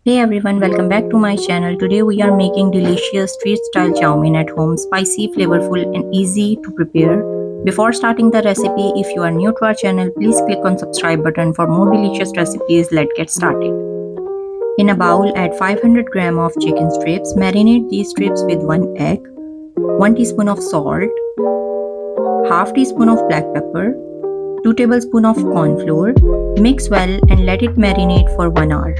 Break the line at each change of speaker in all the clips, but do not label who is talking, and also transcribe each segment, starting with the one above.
Hey everyone, welcome back to my channel. Today we are making delicious street style chow mein at home, spicy, flavorful and easy to prepare. Before starting the recipe, if you are new to our channel, please click on subscribe button for more delicious recipes. Let's get started. In a bowl, add 500 gram of chicken strips. Marinate these strips with 1 egg, 1 teaspoon of salt, half teaspoon of black pepper, 2 tablespoons of cornflour. Mix well and let it marinate for 1 hour.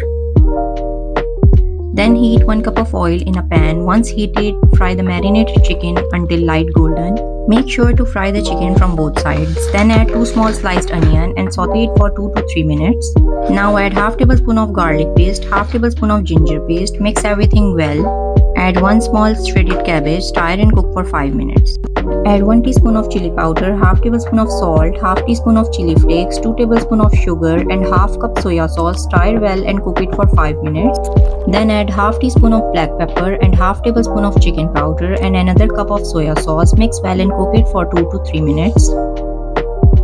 Then heat 1 cup of oil in a pan. Once heated, fry the marinated chicken until light golden. Make sure to fry the chicken from both sides. Then add 2 small sliced onion and saute it for 2 to 3 minutes. Now add half tablespoon of garlic paste, half tablespoon of ginger paste. Mix everything well. Add 1 small shredded cabbage, stir and cook for 5 minutes. Add 1 teaspoon of chili powder, half tablespoon of salt, half teaspoon of chili flakes, 2 tablespoons of sugar and half cup soya sauce. Stir well and cook it for 5 minutes. Then add half teaspoon of black pepper and half tablespoon of chicken powder and another cup of soya sauce. Mix well and cook it for 2 to 3 minutes.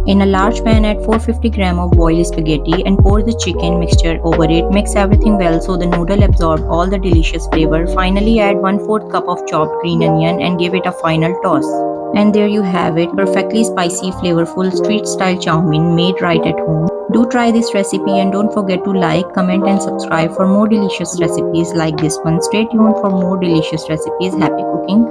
In a large pan, add 450 gram of boiled spaghetti and pour the chicken mixture over it. Mix everything well so the noodle absorb all the delicious flavor. Finally, add 1/4 cup of chopped green onion and give it a final toss. And there you have it, perfectly spicy, flavorful, street-style chow mein made right at home. Do try this recipe and don't forget to like, comment and subscribe for more delicious recipes like this one. Stay tuned for more delicious recipes. Happy cooking!